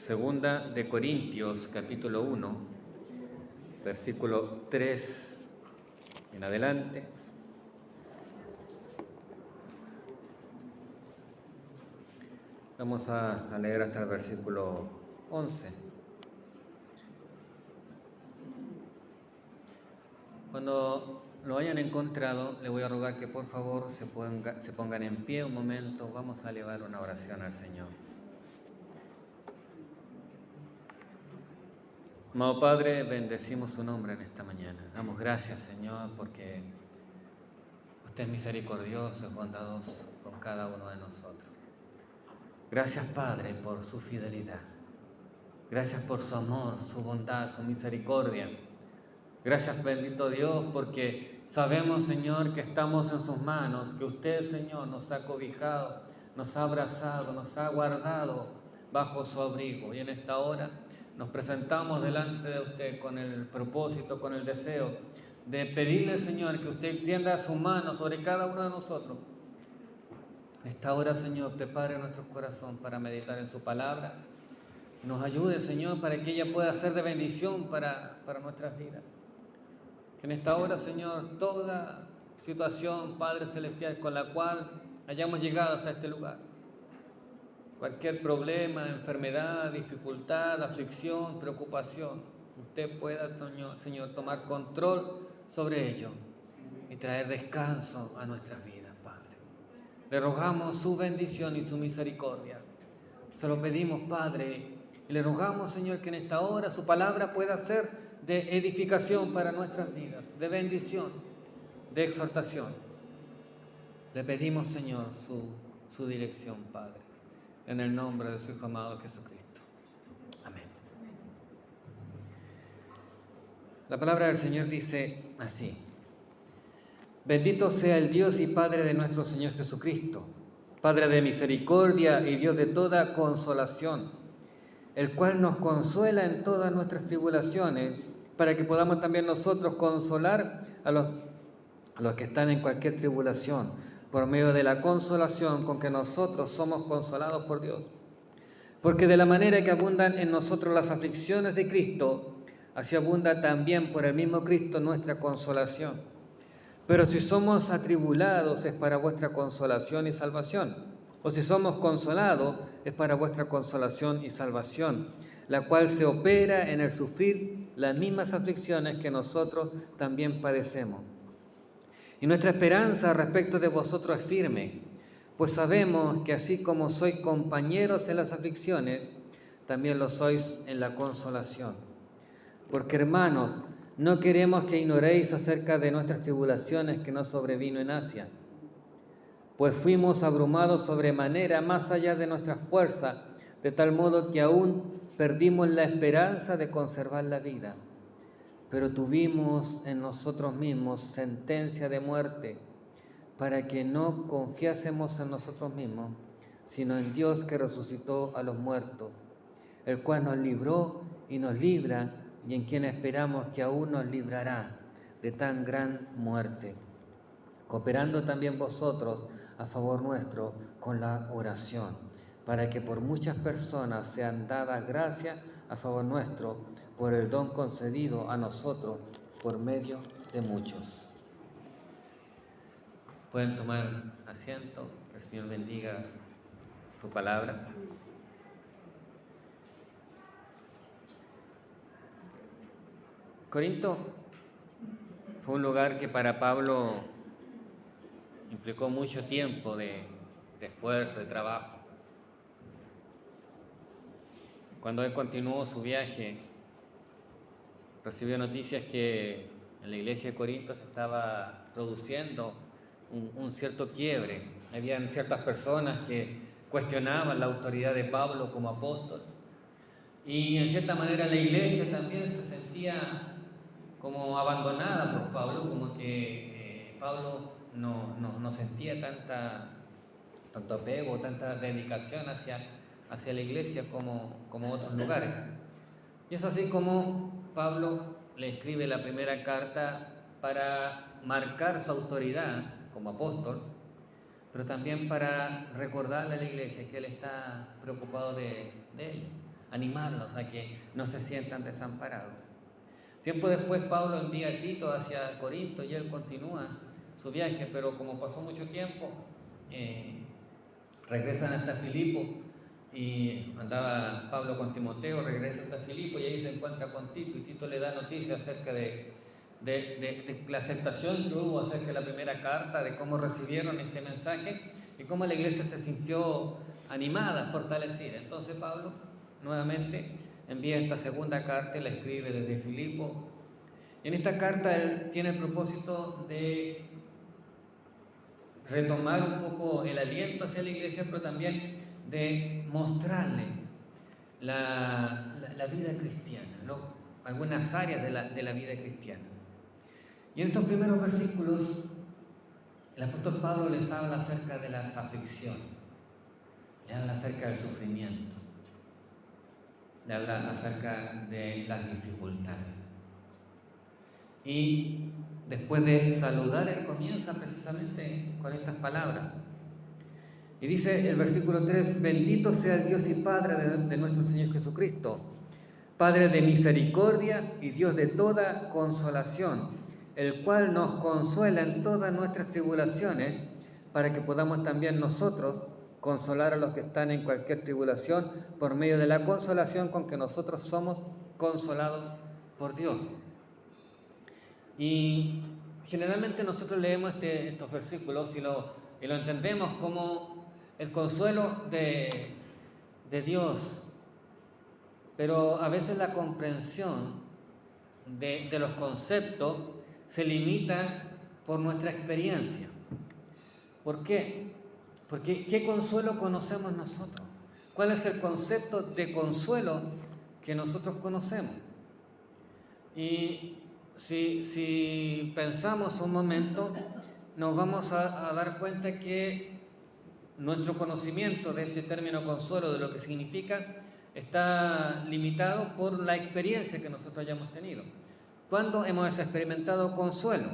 Segunda de Corintios, capítulo 1, versículo 3 en adelante. Vamos a leer hasta el versículo 11. Cuando lo hayan encontrado, le voy a rogar que por favor se pongan en pie un momento. Vamos a elevar una oración al Señor. Amado Padre, bendecimos su nombre en esta mañana. Damos gracias, Señor, porque usted es misericordioso, es bondadoso con cada uno de nosotros. Gracias, Padre, por su fidelidad. Gracias por su amor, su bondad, su misericordia. Gracias, bendito Dios, porque sabemos, Señor, que estamos en sus manos, que usted, Señor, nos ha cobijado, nos ha abrazado, nos ha guardado bajo su abrigo. Y en esta hora nos presentamos delante de usted con el propósito, con el deseo de pedirle, Señor, que usted extienda su mano sobre cada uno de nosotros. En esta hora, Señor, prepare nuestro corazón para meditar en su palabra. Nos ayude, Señor, para que ella pueda ser de bendición para nuestras vidas. Que en esta hora, Señor, toda situación, Padre Celestial, con la cual hayamos llegado hasta este lugar, cualquier problema, enfermedad, dificultad, aflicción, preocupación, usted pueda, Señor, tomar control sobre ello y traer descanso a nuestras vidas, Padre. Le rogamos su bendición y su misericordia. Se lo pedimos, Padre, y le rogamos, Señor, que en esta hora su palabra pueda ser de edificación para nuestras vidas, de bendición, de exhortación. Le pedimos, Señor, su dirección, Padre, en el nombre de su Hijo amado Jesucristo. Amén. La palabra del Señor dice así: Bendito sea el Dios y Padre de nuestro Señor Jesucristo, Padre de misericordia y Dios de toda consolación, el cual nos consuela en todas nuestras tribulaciones, para que podamos también nosotros consolar a los que están en cualquier tribulación, por medio de la consolación con que nosotros somos consolados por Dios. Porque de la manera que abundan en nosotros las aflicciones de Cristo, así abunda también por el mismo Cristo nuestra consolación. Pero si somos atribulados es para vuestra consolación y salvación, o si somos consolados es para vuestra consolación y salvación, la cual se opera en el sufrir las mismas aflicciones que nosotros también padecemos. Y nuestra esperanza respecto de vosotros es firme, pues sabemos que así como sois compañeros en las aflicciones, también lo sois en la consolación. Porque, hermanos, no queremos que ignoréis acerca de nuestras tribulaciones que nos sobrevino en Asia, pues fuimos abrumados sobremanera más allá de nuestra fuerza, de tal modo que aún perdimos la esperanza de conservar la vida. Pero tuvimos en nosotros mismos sentencia de muerte, para que no confiásemos en nosotros mismos, sino en Dios que resucitó a los muertos, el cual nos libró y nos libra, y en quien esperamos que aún nos librará de tan gran muerte, cooperando también vosotros a favor nuestro con la oración, para que por muchas personas sean dadas gracias a favor nuestro, por el don concedido a nosotros por medio de muchos. Pueden tomar asiento, que el Señor bendiga su palabra. Corinto fue un lugar que para Pablo implicó mucho tiempo de esfuerzo, de trabajo. Cuando él continuó su viaje, recibió noticias que en la iglesia de Corinto se estaba produciendo un cierto quiebre. Habían ciertas personas que cuestionaban la autoridad de Pablo como apóstol. Y en cierta manera la iglesia también se sentía como abandonada por Pablo, como que Pablo no sentía tanto apego, tanta dedicación hacia la iglesia como otros lugares. Y es así como Pablo le escribe la primera carta para marcar su autoridad como apóstol, pero también para recordarle a la iglesia que él está preocupado de él. animarlos a que no se sientan desamparados. Tiempo después Pablo envía a Tito hacia Corinto y él continúa su viaje, pero como pasó mucho tiempo, regresan hasta Filipo y andaba Pablo con Timoteo, regresa hasta Filipo y ahí se encuentra con Tito y Tito le da noticias acerca de la aceptación que hubo acerca de la primera carta, de cómo recibieron este mensaje y cómo la iglesia se sintió animada, fortalecida. Entonces Pablo nuevamente envía esta segunda carta y la escribe desde Filipo. Y en esta carta él tiene el propósito de retomar un poco el aliento hacia la iglesia, pero también de mostrarle la vida cristiana, ¿no? Algunas áreas de la vida cristiana. Y en estos primeros versículos, el apóstol Pablo les habla acerca de las aflicciones, le habla acerca del sufrimiento, le habla acerca de las dificultades. Y después de saludar, él comienza precisamente con estas palabras. Y dice el versículo 3: bendito sea el Dios y Padre de nuestro Señor Jesucristo, Padre de misericordia y Dios de toda consolación, el cual nos consuela en todas nuestras tribulaciones, para que podamos también nosotros consolar a los que están en cualquier tribulación por medio de la consolación con que nosotros somos consolados por Dios. Y generalmente nosotros leemos estos versículos y lo entendemos como el consuelo de Dios, pero a veces la comprensión de los conceptos se limita por nuestra experiencia. ¿Por qué? Porque ¿qué consuelo conocemos nosotros? ¿Cuál es el concepto de consuelo que nosotros conocemos? Y si pensamos un momento, nos vamos a dar cuenta que nuestro conocimiento de este término consuelo, de lo que significa, está limitado por la experiencia que nosotros hayamos tenido. ¿Cuándo hemos experimentado consuelo?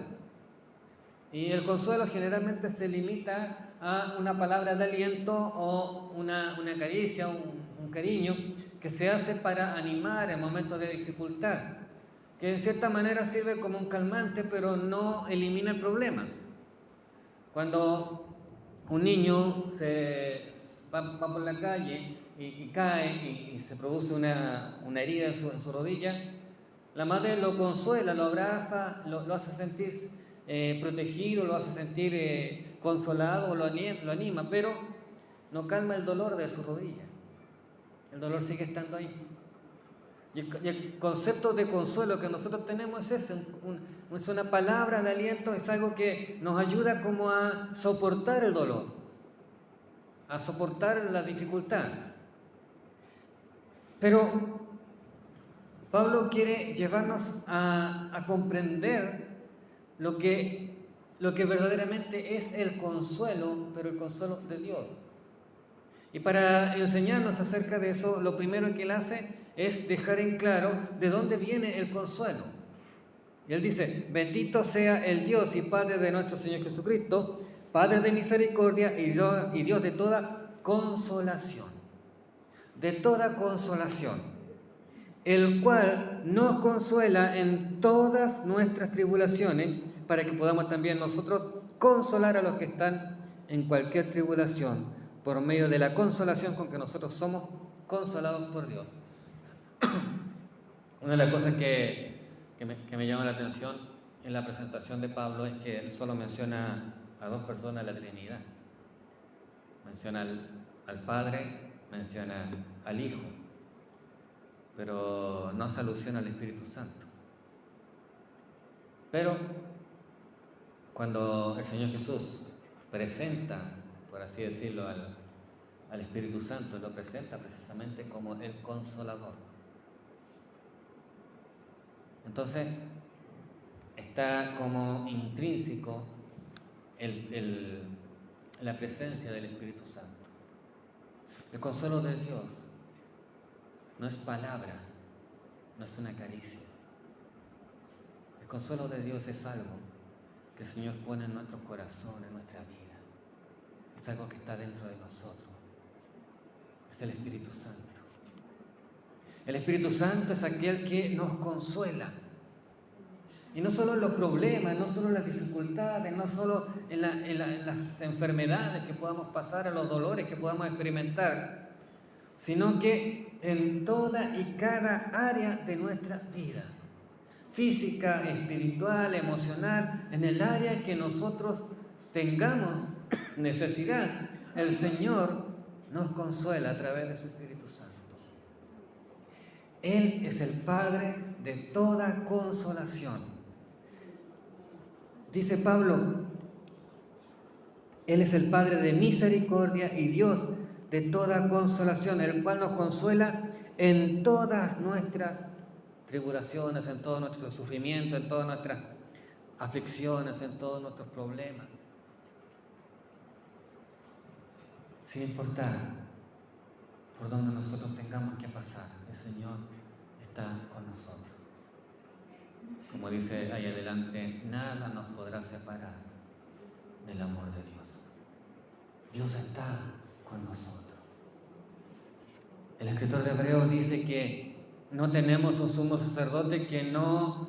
Y el consuelo generalmente se limita a una palabra de aliento o una caricia, un cariño que se hace para animar en momentos de dificultad, que en cierta manera sirve como un calmante, pero no elimina el problema. Cuando un niño va por la calle y cae y se produce una herida en su rodilla, la madre lo consuela, lo abraza, lo hace sentir protegido, lo hace sentir consolado, lo anima, pero no calma el dolor de su rodilla. El dolor sigue estando ahí. Y el concepto de consuelo que nosotros tenemos es ese, es una palabra de aliento, es algo que nos ayuda como a soportar el dolor, a soportar la dificultad. Pero Pablo quiere llevarnos a comprender lo que verdaderamente es el consuelo, pero el consuelo de Dios. Y para enseñarnos acerca de eso, lo primero que él hace es dejar en claro de dónde viene el consuelo. Y él dice: bendito sea el Dios y Padre de nuestro Señor Jesucristo, Padre de misericordia y Dios de toda consolación. De toda consolación, el cual nos consuela en todas nuestras tribulaciones, para que podamos también nosotros consolar a los que están en cualquier tribulación, por medio de la consolación con que nosotros somos consolados por Dios. Una de las cosas que me llama la atención en la presentación de Pablo es que él solo menciona a dos personas de la Trinidad. Menciona al Padre, menciona al Hijo, pero no hace alusión al Espíritu Santo. Pero cuando el Señor Jesús presenta, por así decirlo, al Espíritu Santo, lo presenta precisamente como el Consolador. Entonces, está como intrínseco la presencia del Espíritu Santo. El consuelo de Dios no es palabra, no es una caricia. El consuelo de Dios es algo que el Señor pone en nuestro corazón, en nuestra vida. Es algo que está dentro de nosotros. Es el Espíritu Santo. El Espíritu Santo es aquel que nos consuela. Y no solo en los problemas, no solo en las dificultades, no solo en las enfermedades que podamos pasar, en los dolores que podamos experimentar, sino que en toda y cada área de nuestra vida, física, espiritual, emocional, en el área que nosotros tengamos necesidad, el Señor nos consuela a través de su Espíritu Santo. Él es el Padre de toda consolación. Dice Pablo, Él es el Padre de misericordia y Dios de toda consolación, el cual nos consuela en todas nuestras tribulaciones, en todo nuestro sufrimiento, en todas nuestras aflicciones, en todos nuestros problemas. Sin importar por donde nosotros tengamos que pasar, el Señor está con nosotros. Como dice ahí adelante, nada nos podrá separar del amor de Dios. Dios está con nosotros. El escritor de Hebreos dice que no tenemos un sumo sacerdote que no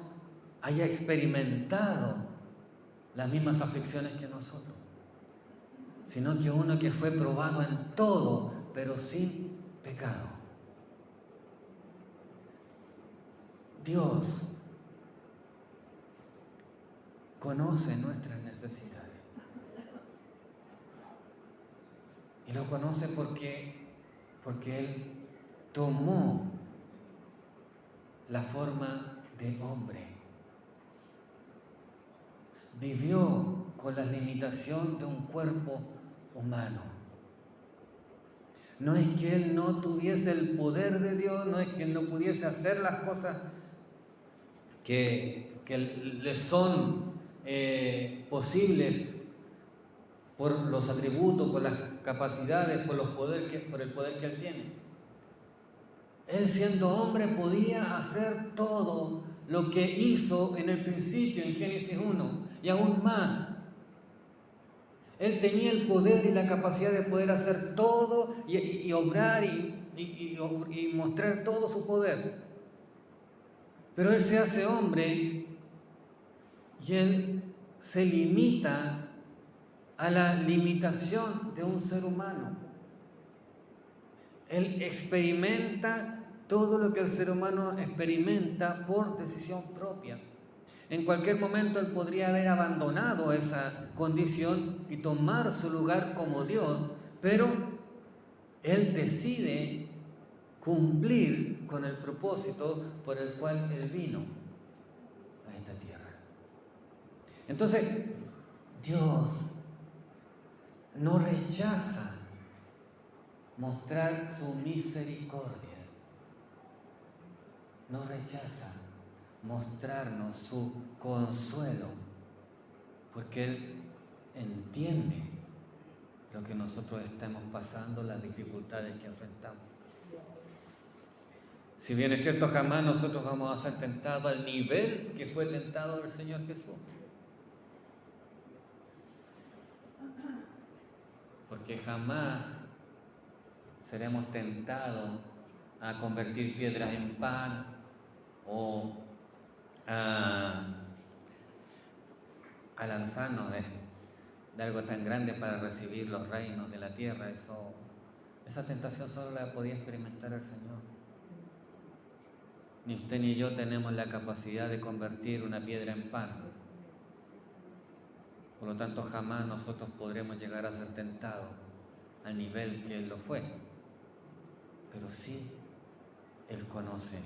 haya experimentado las mismas aflicciones que nosotros, sino que uno que fue probado en todo, pero sin pecado. Dios conoce nuestras necesidades. Y lo conoce porque Él tomó la forma de hombre. Vivió con la limitación de un cuerpo humano. No es que Él no tuviese el poder de Dios, no es que Él no pudiese hacer las cosas que le son posibles por los atributos, por las capacidades, por el poder que Él tiene. Él, siendo hombre, podía hacer todo lo que hizo en el principio, en Génesis 1, y aún más. Él tenía el poder y la capacidad de poder hacer todo y obrar y mostrar todo su poder. Pero Él se hace hombre y Él se limita a la limitación de un ser humano. Él experimenta todo lo que el ser humano experimenta por decisión propia. En cualquier momento Él podría haber abandonado esa condición y tomar su lugar como Dios, pero Él decide cumplir con el propósito por el cual Él vino a esta tierra. Entonces, Dios no rechaza mostrar su misericordia. No rechaza mostrarnos su consuelo, porque Él entiende lo que nosotros estamos pasando, las dificultades que enfrentamos. Si bien es cierto, jamás nosotros vamos a ser tentados al nivel que fue tentado el Señor Jesús. Porque jamás seremos tentados a convertir piedras en pan o a lanzarnos de algo tan grande para recibir los reinos de la tierra. Esa tentación solo la podía experimentar el Señor. Ni usted ni yo tenemos la capacidad de convertir una piedra en pan. Por lo tanto, jamás nosotros podremos llegar a ser tentados al nivel que Él lo fue. Pero sí, Él conoce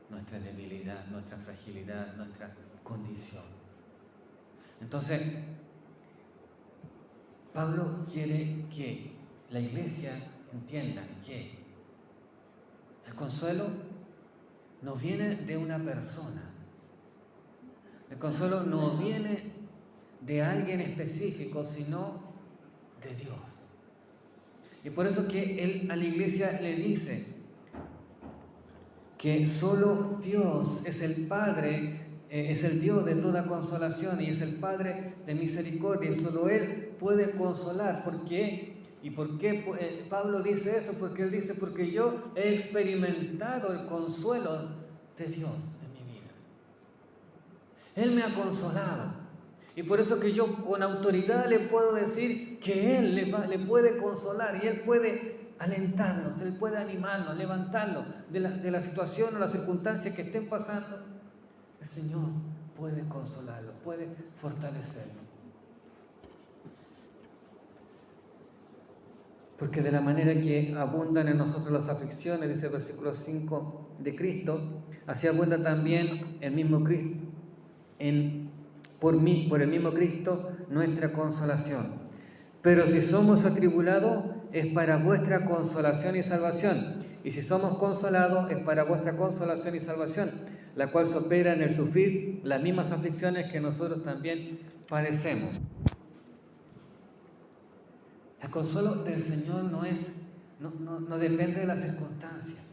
nuestra debilidad, nuestra fragilidad, nuestra condición. Entonces, Pablo quiere que la iglesia entienda que el consuelo no viene de una persona. El consuelo no viene de alguien específico, sino de Dios. Y por eso que Él a la iglesia le dice que solo Dios es el Padre, es el Dios de toda consolación y es el Padre de misericordia. Y solo Él puede consolar. ¿Por qué? ¿Y por qué Pablo dice eso? Porque él dice, porque yo he experimentado el consuelo de Dios en mi vida. Él me ha consolado. Y por eso que yo con autoridad le puedo decir que Él le puede consolar y Él puede alentarnos, Él puede animarnos, levantarnos de la situación o la circunstancia que estén pasando. El Señor puede consolarlo, puede fortalecerlo. Porque de la manera que abundan en nosotros las aflicciones, dice el versículo 5 de Cristo, así abunda también el mismo Cristo, por el mismo Cristo, nuestra consolación. Pero si somos atribulados, es para vuestra consolación y salvación. Y si somos consolados, es para vuestra consolación y salvación, la cual se opera en el sufrir las mismas aflicciones que nosotros también padecemos. El consuelo del Señor no depende de las circunstancias.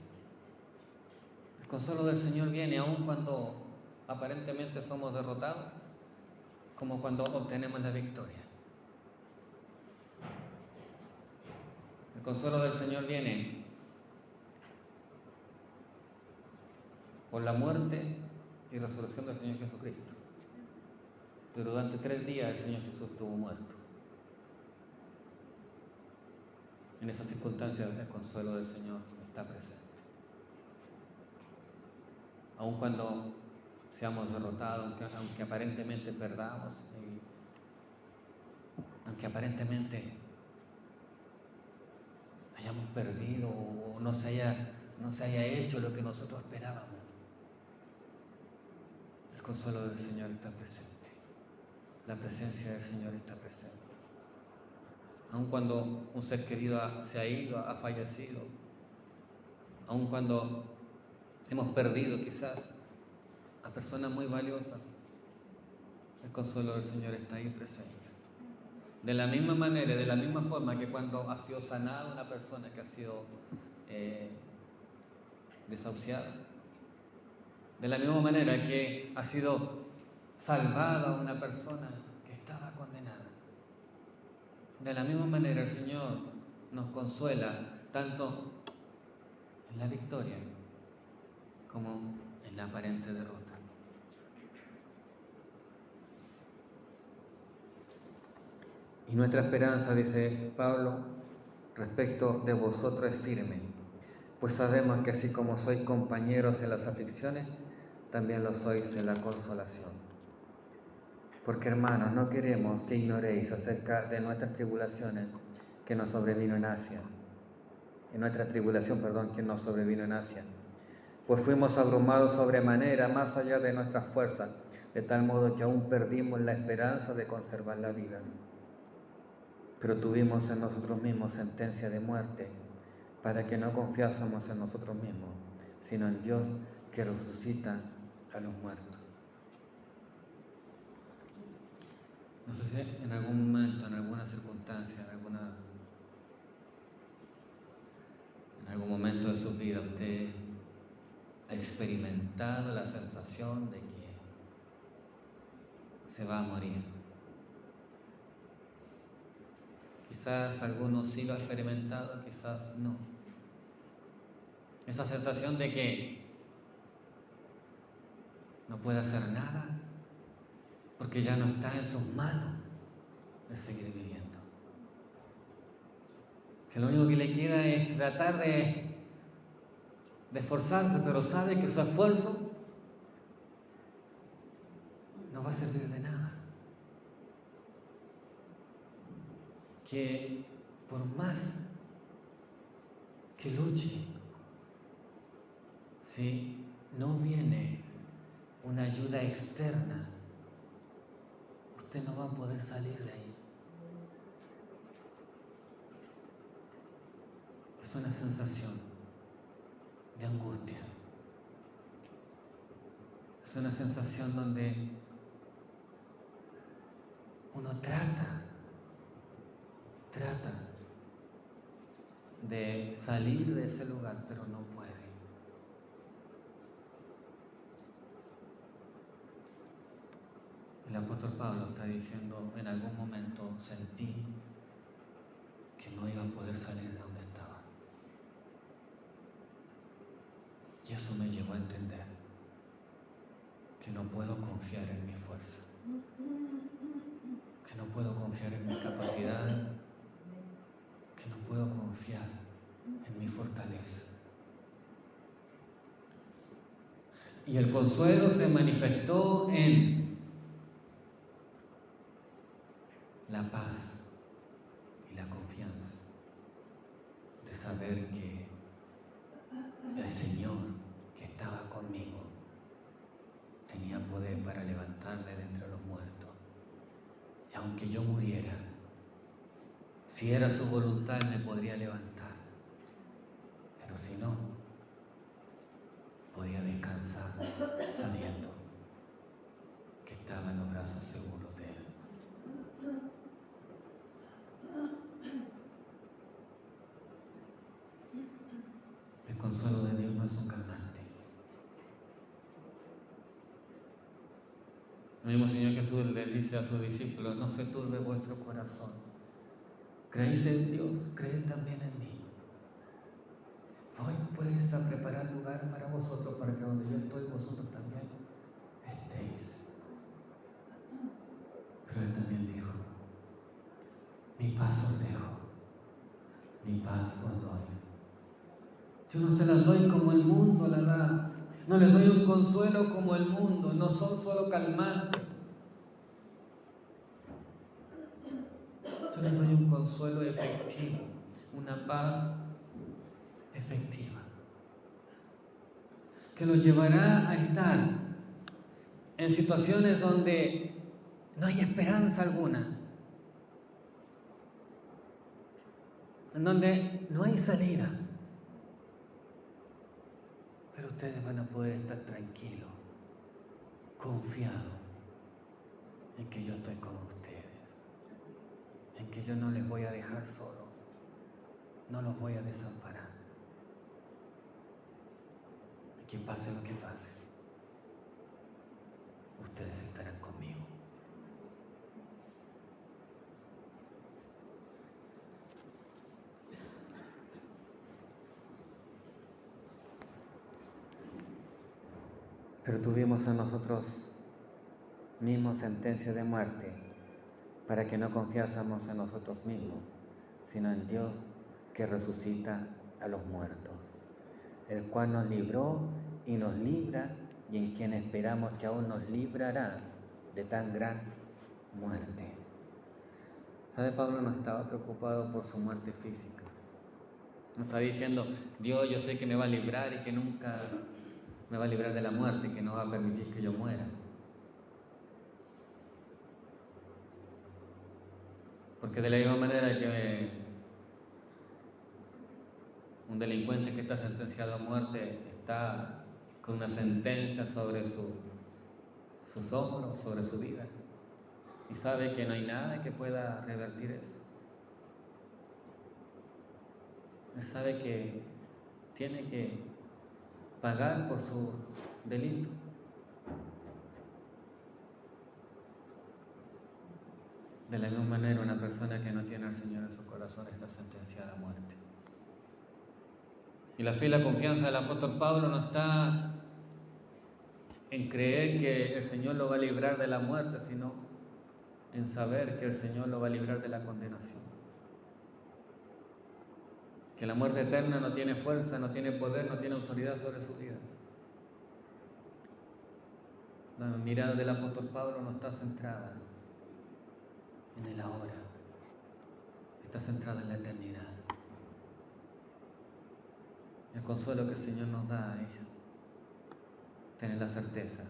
El consuelo del Señor viene aun cuando aparentemente somos derrotados, como cuando obtenemos la victoria. El consuelo del Señor viene por la muerte y resurrección del Señor Jesucristo. Pero durante 3 días el Señor Jesús estuvo muerto. En esas circunstancias el consuelo del Señor está presente. Aun cuando seamos derrotados, aunque aparentemente perdamos, aunque aparentemente hayamos perdido o no se haya hecho lo que nosotros esperábamos, el consuelo del Señor está presente. La presencia del Señor está presente. Aun cuando un ser querido se ha ido, ha fallecido, aun cuando hemos perdido quizás a personas muy valiosas, el consuelo del Señor está ahí presente. De la misma manera, de la misma forma que cuando ha sido sanada una persona que ha sido desahuciada, de la misma manera que ha sido salvada una persona que estaba condenada, de la misma manera el Señor nos consuela tanto en la victoria como en la aparente derrota. Y nuestra esperanza, dice Pablo, respecto de vosotros es firme, pues sabemos que así como sois compañeros en las aflicciones, también lo sois en la consolación. Porque hermanos, no queremos que ignoréis acerca de nuestras tribulaciones que nos sobrevino en Asia. Que nos sobrevino en Asia. Pues fuimos abrumados sobremanera, más allá de nuestras fuerzas, de tal modo que aún perdimos la esperanza de conservar la vida. Pero tuvimos en nosotros mismos sentencia de muerte, para que no confiásemos en nosotros mismos, sino en Dios que resucita a los muertos. No sé si en algún momento, en alguna circunstancia, en algún momento de su vida usted ha experimentado la sensación de que se va a morir. Quizás algunos sí lo han experimentado, quizás no. Esa sensación de que no puede hacer nada porque ya no está en sus manos el seguir viviendo. Que lo único que le queda es tratar de esforzarse, pero sabe que su esfuerzo no va a servir de nada. Que por más que luche, si no viene una ayuda externa, usted no va a poder salir de ahí. Es una sensación de angustia. Es una sensación donde uno trata de salir de ese lugar, pero no puede. El apóstol Pablo está diciendo, en algún momento sentí que que no iba a poder salir de donde estaba. Y eso me llevó a entender que no puedo confiar en mi fuerza, que no puedo confiar en mi capacidad, que no puedo confiar en mi fortaleza. Y el consuelo se manifestó en la paz y la confianza de saber que el Señor que estaba conmigo tenía poder para levantarme de entre los muertos. Y aunque yo muriera, si era su voluntad, me podría levantar. Pero si no, podía descansar sabiendo que estaba en los brazos seguros de Él. El consuelo de Dios no es un calmante. El mismo Señor Jesús les dice a sus discípulos: no se turbe vuestro corazón. Creéis en Dios, creed también en mí. Voy pues a preparar lugar para vosotros, para que donde yo estoy, vosotros también estéis. Pero Él también dijo: mi paz os dejo, mi paz os doy. Yo no se la doy como el mundo la da. No les doy un consuelo como el mundo. No son solo calmantes. Yo les doy un consuelo efectivo, una paz efectiva, que los llevará a estar en situaciones donde no hay esperanza alguna, en donde no hay salida. Pero ustedes van a poder estar tranquilos, confiados en que yo estoy con ustedes, en que yo no les voy a dejar solos, no los voy a desamparar. Y que pase lo que pase, ustedes estarán conmigo. Pero tuvimos a nosotros mismos sentencia de muerte para que no confiásemos en nosotros mismos, sino en Dios que resucita a los muertos, el cual nos libró y nos libra, y en quien esperamos que aún nos librará de tan gran muerte. ¿Sabe? Pablo no estaba preocupado por su muerte física. No está diciendo: Dios, yo sé que me va a librar y que nunca me va a librar de la muerte, que no va a permitir que yo muera. Porque de la misma manera que un delincuente que está sentenciado a muerte está con una sentencia sobre sus hombros, sobre su vida, y sabe que no hay nada que pueda revertir eso. Él sabe que tiene que pagar por su delito. De la misma manera, una persona que no tiene al Señor en su corazón está sentenciada a muerte. Y la fe y la confianza del apóstol Pablo no está en creer que el Señor lo va a librar de la muerte, sino en saber que el Señor lo va a librar de la condenación. Que la muerte eterna no tiene fuerza, no tiene poder, no tiene autoridad sobre su vida. La mirada del apóstol Pablo no está centrada en el ahora, está centrada en la eternidad. El consuelo que el Señor nos da es tener la certeza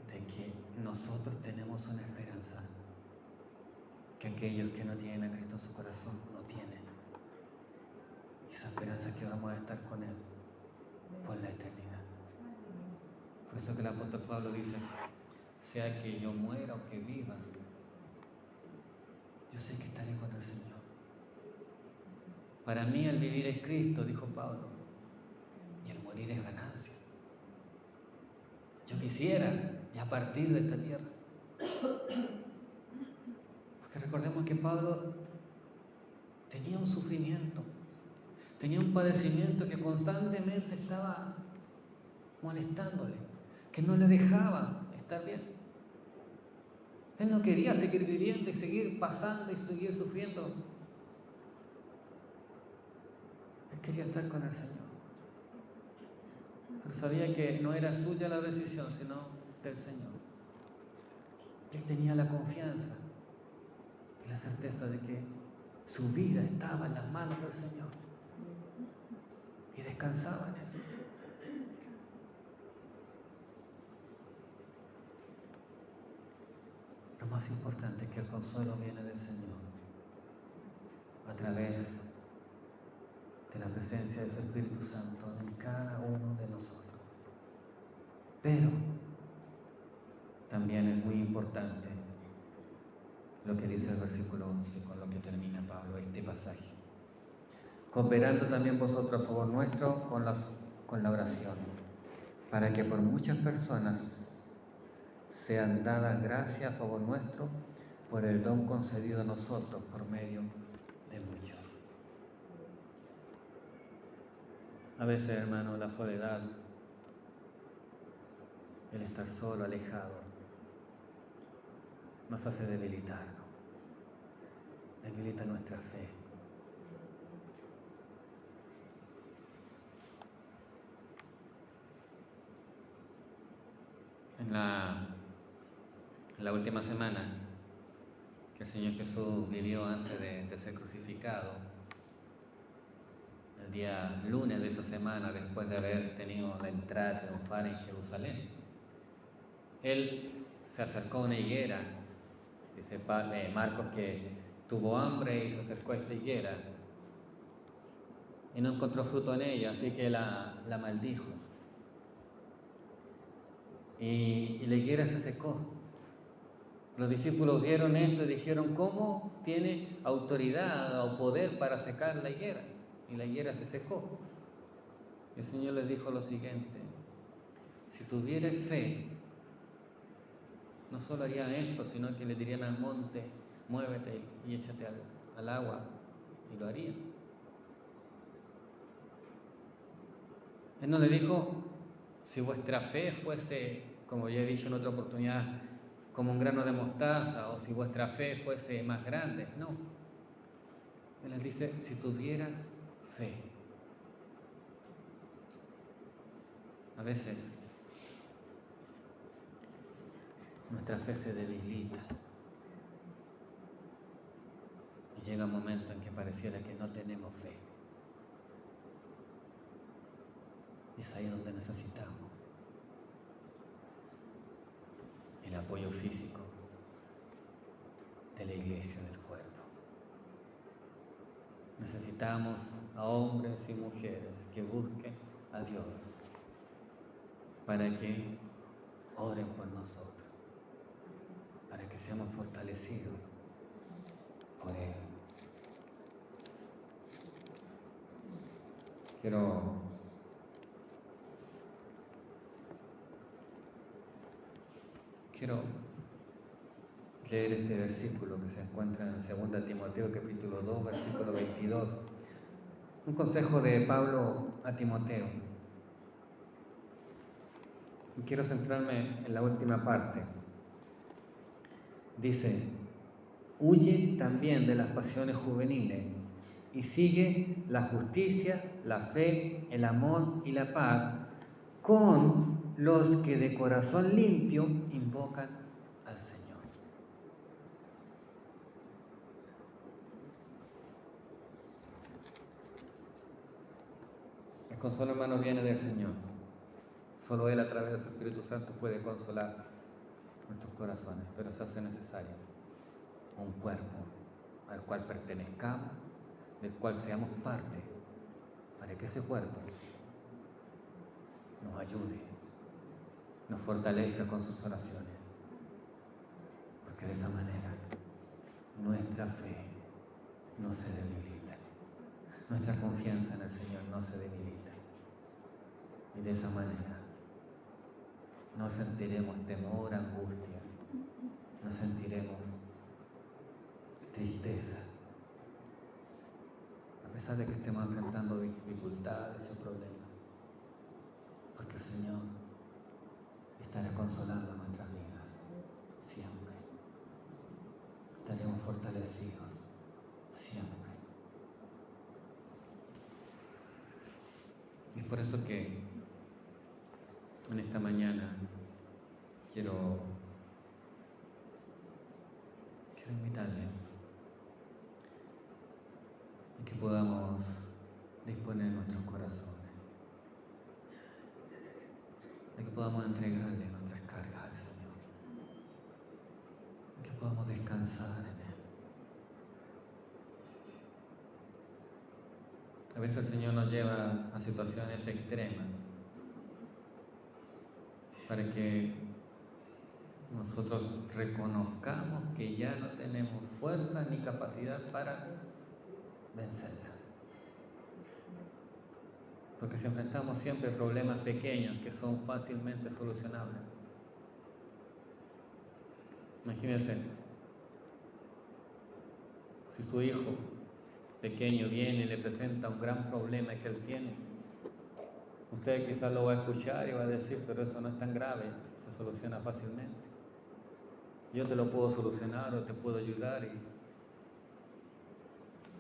de que nosotros tenemos una esperanza que aquellos que no tienen a Cristo en su corazón no tienen. Y esa esperanza es que vamos a estar con Él por la eternidad. Por eso que el apóstol Pablo dice: sea que yo muera o que viva, yo sé que estaré con el Señor. Para mí el vivir es Cristo, dijo Pablo, y el morir es ganancia. Yo quisiera ya partir de esta tierra, Que recordemos que Pablo tenía un sufrimiento, tenía un padecimiento que constantemente estaba molestándole, que no le dejaba estar bien. Él no quería seguir viviendo y seguir pasando y seguir sufriendo. Él quería estar con el Señor. Pero sabía que no era suya la decisión, sino del Señor. Él tenía la confianza y la certeza de que su vida estaba en las manos del Señor. Y descansaba en eso. Lo más importante es que el consuelo viene del Señor a través de la presencia de su Espíritu Santo en cada uno de nosotros. Pero también es muy importante lo que dice el versículo 11, con lo que termina Pablo este pasaje. Cooperando también vosotros a favor nuestro con la oración, para que por muchas personas sean dadas gracias a favor nuestro por el don concedido a nosotros por medio de muchos. A veces, hermano, la soledad, el estar solo, alejado, nos hace debilitarnos, debilita nuestra fe. En la última semana que el Señor Jesús vivió antes de ser crucificado, el día lunes de esa semana, después de haber tenido la entrada triunfal en Jerusalén, Él se acercó a una higuera. Dice Marcos que tuvo hambre y se acercó a esta higuera y no encontró fruto en ella, así que la maldijo. Y la higuera se secó. Los discípulos vieron esto y dijeron: ¿cómo tiene autoridad o poder para secar la higuera? Y la higuera se secó. El Señor les dijo lo siguiente: si tuvierais fe, no solo harían esto, sino que le dirían al monte: muévete y échate al agua, y lo harían. Él no le dijo: si vuestra fe fuese, como ya he dicho en otra oportunidad, como un grano de mostaza, o si vuestra fe fuese más grande. No. Él les dice: si tuvieras fe. A veces nuestra fe se debilita y llega un momento en que pareciera que no tenemos fe. Y es ahí donde necesitamos el apoyo físico de la iglesia, del cuerpo. Necesitamos a hombres y mujeres que busquen a Dios para que oren por nosotros, para que seamos fortalecidos por Él. Quiero leer este versículo que se encuentra en 2 Timoteo capítulo 2, versículo 22. Un consejo de Pablo a Timoteo. Y quiero centrarme en la última parte. Dice: huye también de las pasiones juveniles y sigue la justicia, la fe, el amor y la paz con los que de corazón limpio invocan al Señor. El consuelo, hermano, viene del Señor. Solo Él, a través de su Espíritu Santo, puede consolar nuestros corazones, pero se hace necesario un cuerpo al cual pertenezcamos, del cual seamos parte, para que ese cuerpo nos ayude, nos fortalezca con sus oraciones, porque de esa manera nuestra fe no se debilita, nuestra confianza en el Señor no se debilita, y de esa manera no sentiremos temor, angustia, no sentiremos tristeza, a pesar de que estemos enfrentando dificultades o problemas, porque el Señor estará consolando nuestras vidas siempre. Estaremos fortalecidos siempre. Y es por eso que en esta mañana quiero invitarle a que podamos disponer nuestros corazones, a que podamos entregarle nuestras cargas al Señor, a que podamos descansar en Él. A veces el Señor nos lleva a situaciones extremas para que nosotros reconozcamos que ya no tenemos fuerza ni capacidad para vencerla. Porque si enfrentamos siempre problemas pequeños que son fácilmente solucionables. Imagínense, si su hijo pequeño viene y le presenta un gran problema que él tiene, usted quizás lo va a escuchar y va a decir, pero eso no es tan grave, se soluciona fácilmente. Yo te lo puedo solucionar o te puedo ayudar. Y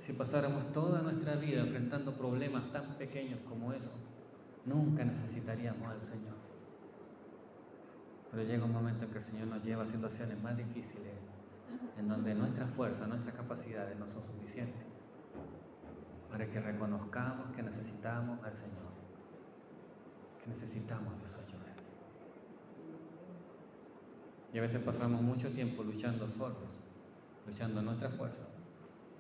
si pasáramos toda nuestra vida enfrentando problemas tan pequeños como eso, nunca necesitaríamos al Señor. Pero llega un momento en que el Señor nos lleva a situaciones más difíciles, en donde nuestras fuerzas, nuestras capacidades no son suficientes, para que reconozcamos que necesitamos al Señor, que necesitamos de su ayuda. Y a veces pasamos mucho tiempo luchando solos, luchando en nuestra fuerza,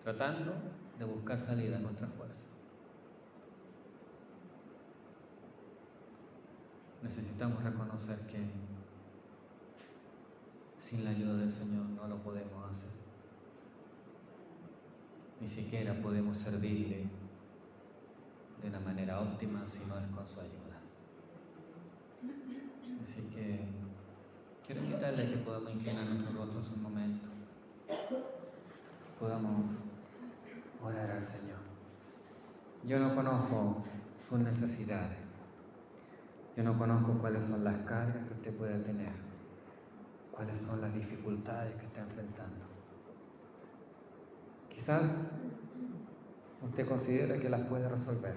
tratando de buscar salida en nuestra fuerza. Necesitamos reconocer que sin la ayuda del Señor no lo podemos hacer. Ni siquiera podemos servirle de una manera óptima si no es con su ayuda. Así que quiero invitarle a que podamos inclinar nuestros rostros un momento, podamos orar al Señor. Yo no conozco sus necesidades, yo no conozco cuáles son las cargas que usted pueda tener, cuáles son las dificultades que está enfrentando. Quizás usted considera que las puede resolver,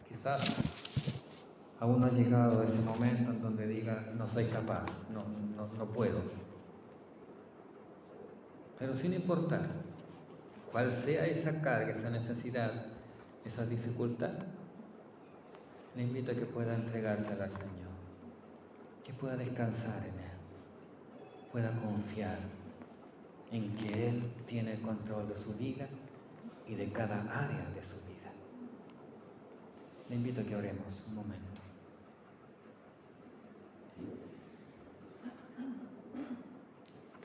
quizás aún no ha llegado a ese momento en donde diga, no soy capaz, no puedo. Pero sin importar cuál sea esa carga, esa necesidad, esa dificultad, le invito a que pueda entregársela al Señor, que pueda descansar en Él, pueda confiar en que Él tiene el control de su vida y de cada área de su vida. Le invito a que oremos un momento.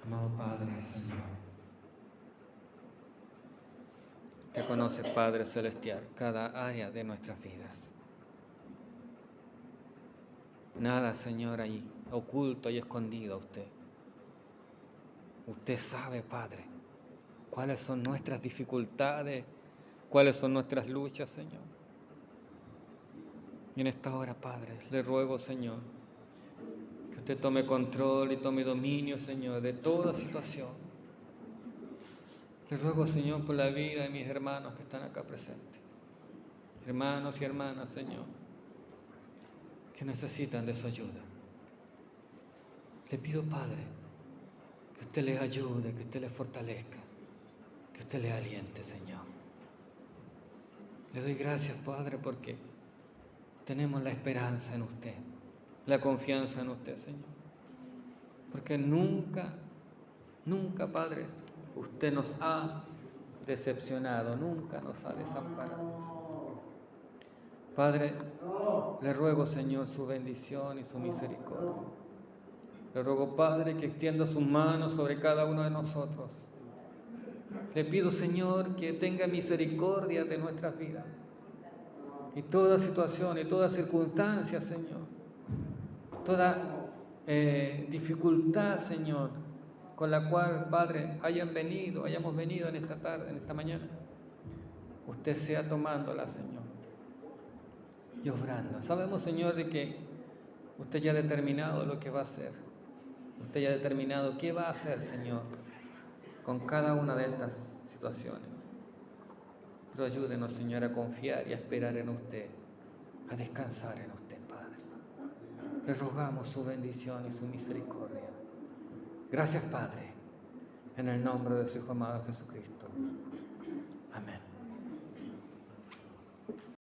Amado Padre, Señor, te conoce, Padre Celestial, cada área de nuestras vidas. Nada, Señor, ahí oculto y escondido a usted. Usted sabe, Padre, cuáles son nuestras dificultades, cuáles son nuestras luchas, Señor. Y en esta hora, Padre, le ruego, Señor, que usted tome control y tome dominio, Señor, de toda situación. Le ruego, Señor, por la vida de mis hermanos que están acá presentes. Hermanos y hermanas, Señor, que necesitan de su ayuda. Le pido, Padre, que usted les ayude, que usted les fortalezca, que usted les aliente, Señor. Le doy gracias, Padre, porque tenemos la esperanza en usted, la confianza en usted, Señor. Porque nunca, Padre, usted nos ha decepcionado, nunca nos ha desamparado. Padre, le ruego, Señor, su bendición y su misericordia. Le ruego, Padre, que extienda sus manos sobre cada uno de nosotros. Le pido, Señor, que tenga misericordia de nuestras vidas. Y toda situación y toda circunstancia, Señor, toda dificultad, Señor, con la cual, Padre, hayamos venido en esta tarde, en esta mañana, usted sea tomándola, Señor, y obrando. Sabemos, Señor, de que usted ya ha determinado lo que va a hacer. Usted ya ha determinado qué va a hacer, Señor, con cada una de estas situaciones. Pero ayúdenos, Señor, a confiar y a esperar en usted, a descansar en usted, Padre. Le rogamos su bendición y su misericordia. Gracias, Padre, en el nombre de su Hijo amado Jesucristo. Amén.